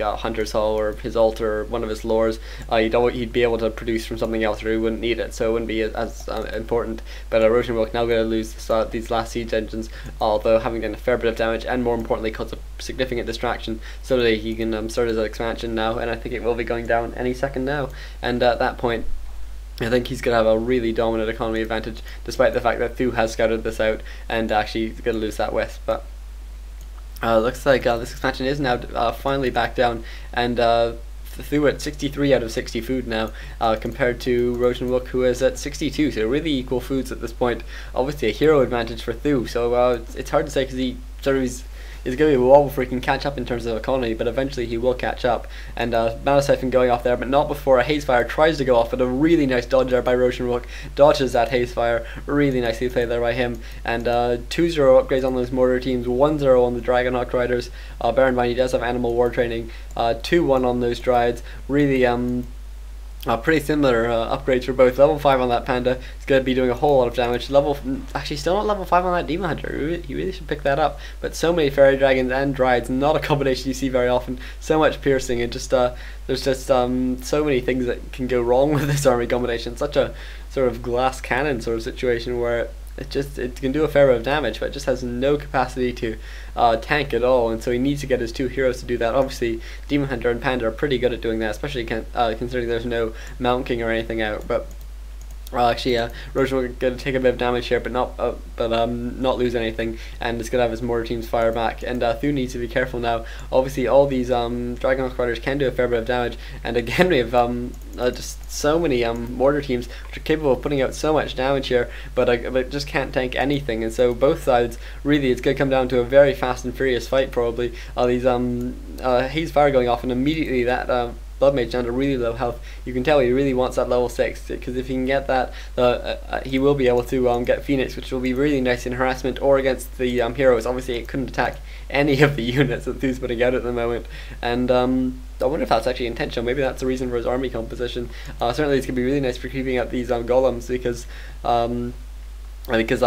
like a Hunter's Hull or his ult or one of his lures, he'd be able to produce from something else, or he wouldn't need it, so it wouldn't be as important. But RohJinWook now going to lose these last siege engines, although having done a fair bit of damage, and more importantly cause a significant distraction, so that he can start his expansion now, and I think it will be going down any second now. And at that point, I think he's going to have a really dominant economy advantage, despite the fact that th000 has scouted this out, and actually he's going to lose that wisp. But looks like this expansion is now finally back down, and th000 at 63 out of 60 food now, compared to RohJinWook, who is at 62, so really equal foods at this point. Obviously a hero advantage for th000, so it's hard to say, because he's going to be a while before he can catch up in terms of economy, but eventually he will catch up. And Mana Siphon going off there, but not before a Haze Fire tries to go off, but a really nice dodge there by RohJinWook, dodges that Haze Fire, really nicely played there by him. And 2-0 upgrades on those mortar teams, 1-0 on the Dragonhawk Riders. Bear in mind he does have Animal War Training, 2-1 on those Dryades, really pretty similar upgrades for both. Level 5 on that Panda is going to be doing a whole lot of damage. Actually still not level 5 on that Demon Hunter, he really should pick that up. But so many Fairy Dragons and Dryads, not a combination you see very often. So much piercing, and just there's just so many things that can go wrong with this army combination. Such a sort of glass cannon sort of situation where it can do a fair bit of damage, but it just has no capacity to tank at all, and so he needs to get his two heroes to do that. Obviously Demon Hunter and Panda are pretty good at doing that, especially considering there's no Mount King or anything out. But actually, RohJinWook going to take a bit of damage here, but not lose anything, and it's going to have his mortar teams fire back. And th000 needs to be careful now. Obviously, all these Dragonhawk Riders can do a fair bit of damage, and again we have just so many mortar teams which are capable of putting out so much damage here, but just can't tank anything. And so both sides, really, it's going to come down to a very fast and furious fight probably. These Haze Fire going off, and immediately that Blood Mage down to really low health. You can tell he really wants that level 6, because if he can get that, he will be able to get Phoenix, which will be really nice in harassment or against the heroes. Obviously it couldn't attack any of the units that th000's putting out at the moment, and I wonder if that's actually intentional. Maybe that's the reason for his army composition. Certainly it's going to be really nice for keeping out these golems, because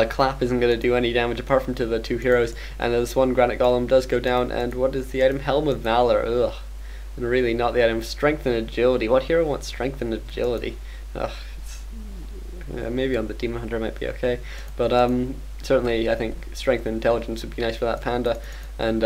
Clap isn't going to do any damage apart from to the two heroes, and this one Granite Golem does go down. And what is the item? Helm of Valor. Ugh. And really not the item. Strength and Agility. What hero wants Strength and Agility? Ugh, maybe on the Demon Hunter might be okay, but certainly I think Strength and Intelligence would be nice for that Panda. And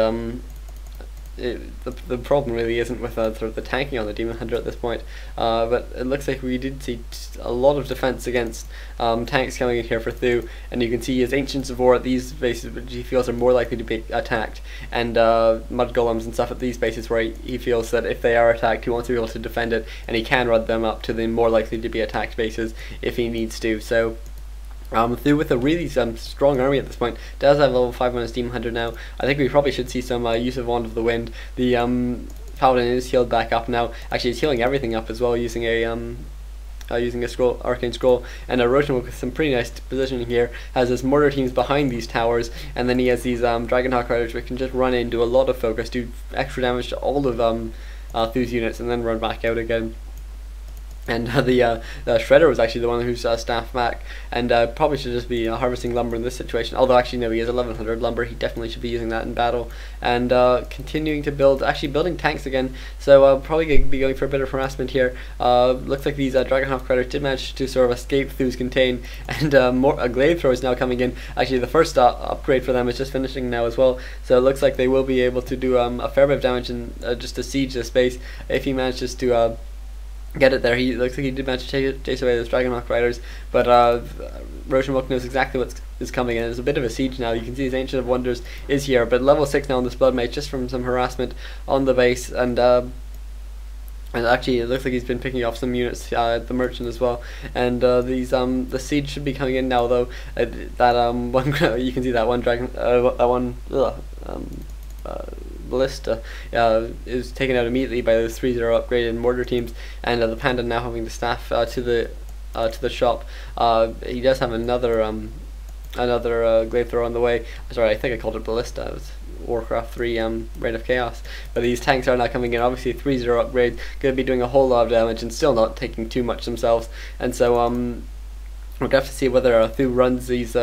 the problem really isn't with sort of the tanking on the Demon Hunter at this point, but it looks like we did see a lot of defense against tanks coming in here for th000, and you can see his Ancients of War at these bases which he feels are more likely to be attacked, and Mud Golems and stuff at these bases where he feels that if they are attacked he wants to be able to defend it, and he can run them up to the more likely to be attacked bases if he needs to. So th000 with a really strong army at this point does have level 5 on his Demon Hunter now. I think we probably should see some use of Wand of the Wind. The Paladin is healed back up now. Actually he's healing everything up as well, using a scroll, arcane scroll. And RohJinWook with some pretty nice positioning here, has his mortar teams behind these towers, and then he has these Dragonhawk Riders which can just run in, do a lot of focus, do extra damage to all of th000's units, and then run back out again. And the Shredder was actually the one who's staffed back, and probably should just be harvesting lumber in this situation. Although actually no, he has 1100 lumber, he definitely should be using that in battle. And continuing to build, actually building tanks again, so probably going to be going for a bit of harassment here. Looks like these Dragonhawk Riders did manage to sort of escape th000's contain, and a Glaive Thrower is now coming in. Actually the first upgrade for them is just finishing now as well, so it looks like they will be able to do a fair bit of damage and just to siege this base if he manages to get it there. He looks like he did manage to chase away those Dragonhawk Riders, but RohJinWook knows exactly what is coming, and there's a bit of a siege now. You can see his Ancient of Wonders is here, but level 6 now on this Blood Mage, just from some harassment on the base, and actually it looks like he's been picking off some units at the Merchant as well. And the siege should be coming in now, though. One you can see that one Ballista is taken out immediately by those 3-0 upgraded mortar teams, and the Panda now having to staff to the shop. He does have another Glaive Thrower on the way. Sorry, I think I called it Ballista. It was Warcraft 3 Reign of Chaos. But these tanks are now coming in. Obviously 3-0 upgrade, going to be doing a whole lot of damage and still not taking too much themselves. And so we're going to have to see whether th000 runs these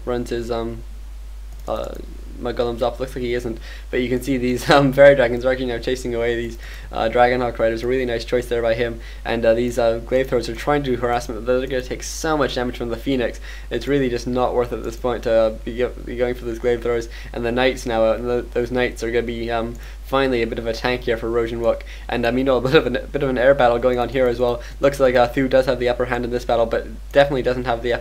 runs his my golems up. Looks like he isn't, but you can see these fairy dragons are actually now chasing away these Dragonhawk riders. A really nice choice there by him. And these glaive throwers are trying to do harassment, but they're going to take so much damage from the Phoenix. It's really just not worth it at this point to be going for those glaive throwers. And the knights now out, and those knights are going to be finally a bit of a tank here for RohJinWook. And a bit of an air battle going on here as well. Looks like th000 does have the upper hand in this battle, but definitely doesn't have the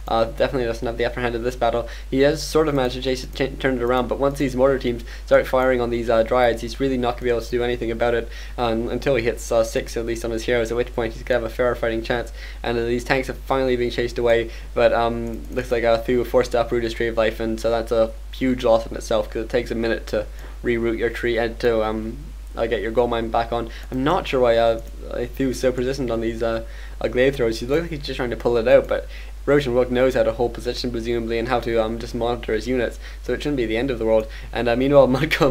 definitely doesn't have the upper hand in this battle. He has sort of managed to turn it around, but once these mortar teams start firing on these dryads, he's really not going to be able to do anything about it until he hits 6 at least on his heroes, at which point he's going to have a fair fighting chance. And these tanks are finally being chased away, but looks like th000 forced to uproot his tree of life, and so that's a huge loss in itself, because it takes a minute to reroute your tree and to get your gold mine back on. I'm not sure why th000 is so persistent on these glaive throwers. He looks like he's just trying to pull it out, but RohJinWook knows how to hold position presumably, and how to just monitor his units, so it shouldn't be the end of the world. And meanwhile,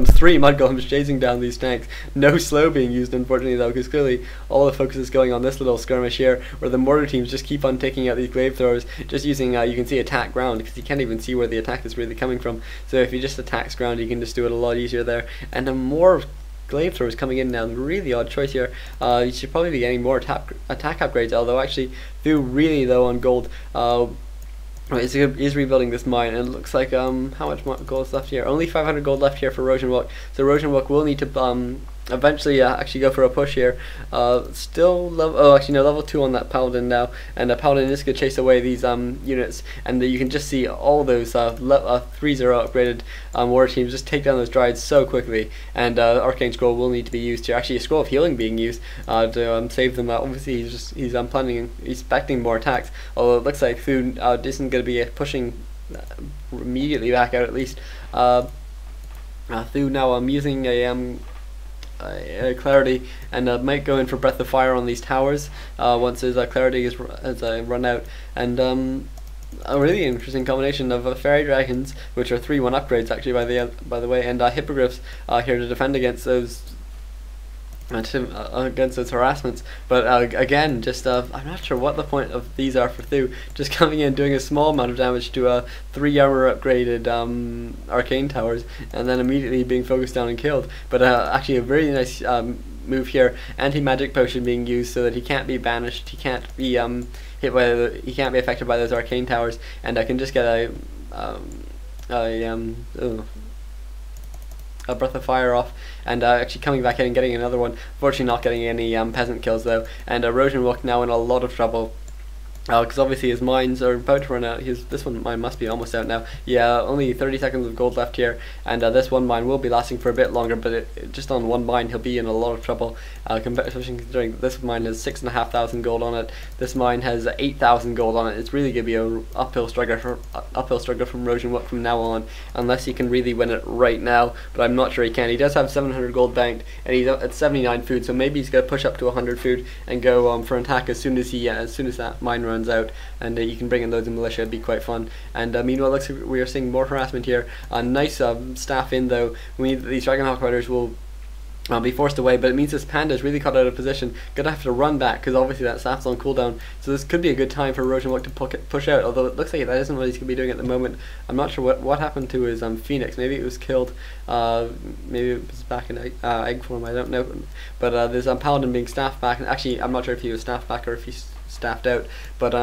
three mud golems chasing down these tanks. No slow being used unfortunately though, because clearly all the focus is going on this little skirmish here, where the mortar teams just keep on taking out these glaive throwers, just using you can see attack ground, because you can't even see where the attack is really coming from. So if you just attacks ground, you can just do it a lot easier there. And more glaive throwers coming in now. Really odd choice here. You should probably be getting more attack upgrades, although actually th000 really low on gold. Is rebuilding this mine, and it looks like how much gold is left here? Only 500 gold left here for RohJinWook. So RohJinWook will need to eventually actually go for a push here. Still level 2 on that paladin now, and the paladin is going to chase away these units, and you can just see all those 3-0 upgraded war teams just take down those dryads so quickly. And arcane scroll will need to be used here. Actually, a scroll of healing being used to save them. Obviously he's expecting more attacks, although it looks like th000 isn't going to be pushing immediately back out, at least. th000 now using a clarity, and might go in for breath of fire on these towers once his clarity has run out. And a really interesting combination of fairy dragons, which are 3-1 upgrades actually by the way, and hippogriffs here to defend against those harassments. But again, just I'm not sure what the point of these are for th000. Just coming in, doing a small amount of damage to 3 armor upgraded arcane towers, and then immediately being focused down and killed. But actually a very nice move here. Anti-magic potion being used so that he can't be banished, he can't be he can't be affected by those arcane towers, and I can just get a breath of fire off, and actually coming back in and getting another one. Fortunately not getting any peasant kills though, and RohJinWook now in a lot of trouble. Because obviously his mines are about to run out. This one mine must be almost out now. Yeah, only 30 seconds of gold left here, and this one mine will be lasting for a bit longer, but just on one mine he'll be in a lot of trouble, especially considering that this mine has 6,500 gold on it, this mine has 8,000 gold on it. It's really going to be an uphill struggle from RohJinWook from now on, unless he can really win it right now, but I'm not sure he can. He does have 700 gold banked, and he's at 79 food, so maybe he's going to push up to 100 food and go for an attack as soon as that mine runs out, and you can bring in loads of militia. It'd be quite fun. And meanwhile, looks like we are seeing more harassment here. Nice staff in though. These Dragonhawk riders will be forced away, but it means this panda is really caught out of position. Gonna have to run back, because obviously that staff's on cooldown, so this could be a good time for RohJinWook to push out, although it looks like that isn't what he's going to be doing at the moment. I'm not sure what happened to his Phoenix. Maybe it was killed, maybe it was back in egg form, I don't know. But there's Paladin being staffed back, and actually I'm not sure if he was staffed back or if he's staffed out, but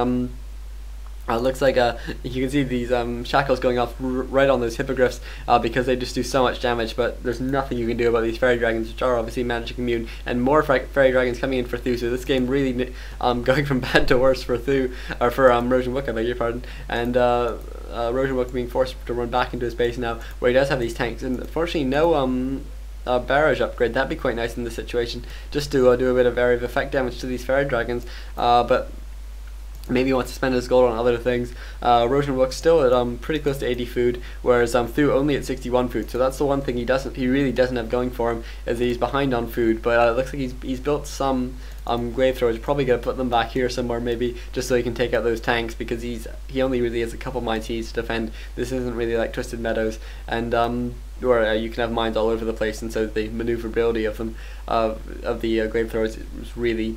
it looks like you can see these shackles going off right on those hippogriffs, because they just do so much damage, but there's nothing you can do about these fairy dragons, which are obviously magic immune, and more fairy dragons coming in for th000. So this game really going from bad to worse for RohJinWook, I beg your pardon, and RohJinWook being forced to run back into his base now, where he does have these tanks, and unfortunately no barrage upgrade. That'd be quite nice in this situation, just to do a bit of area of effect damage to these fairy dragons, but maybe he wants to spend his gold on other things. RohJinWook's still at pretty close to 80 food, whereas th000 only at 61 food. So that's the one thing he really doesn't have going for him, is that he's behind on food. But it looks like he's built some glaive throwers. Probably gonna put them back here somewhere, maybe just so he can take out those tanks, because he only really has a couple mines he needs to defend. This isn't really like Twisted Meadows, and where you can have mines all over the place, and so the maneuverability of them, of the glaive throwers, is really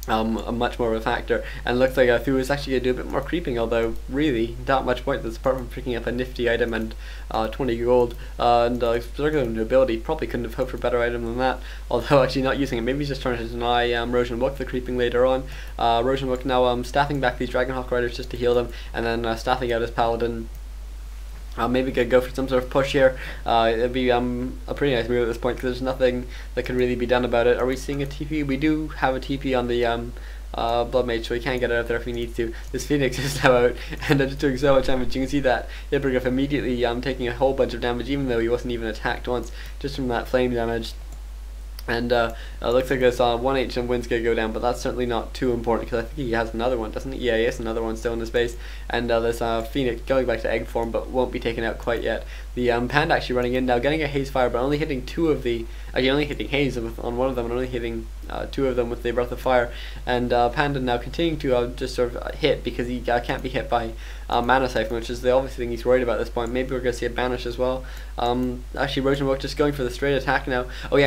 much more of a factor, and looks like Thu is actually going to do a bit more creeping, although really not much pointless apart from picking up a nifty item and 20 gold, and struggling with ability. Probably couldn't have hoped for a better item than that, although actually not using it. Maybe he's just trying to deny RohJinWook the creeping later on. RohJinWook now staffing back these Dragonhawk Riders just to heal them, and then staffing out his Paladin. Maybe could go for some sort of push here. It'd be a pretty nice move at this point because there's nothing that can really be done about it. Are we seeing a TP? We do have a TP on the Blood Mage, so he can get out of there if he needs to. This Phoenix is now out, and they're just doing so much damage. You can see that Hippogriff immediately taking a whole bunch of damage, even though he wasn't even attacked once, just from that flame damage. And looks like this 1H and wind's gonna go down, but that's certainly not too important because I think he has another one, doesn't he? Yeah, he has another one still in his base. And this Phoenix going back to egg form, but won't be taken out quite yet. The Panda actually running in now, getting a haze fire, but only hitting two of the. Only hitting haze on one of them, and only hitting two of them with the breath of fire. And Panda now continuing to just sort of hit because he can't be hit by mana siphon, which is the obvious thing he's worried about at this point. Maybe we're gonna see a banish as well. Actually, RohJinWook just going for the straight attack now. Oh yeah.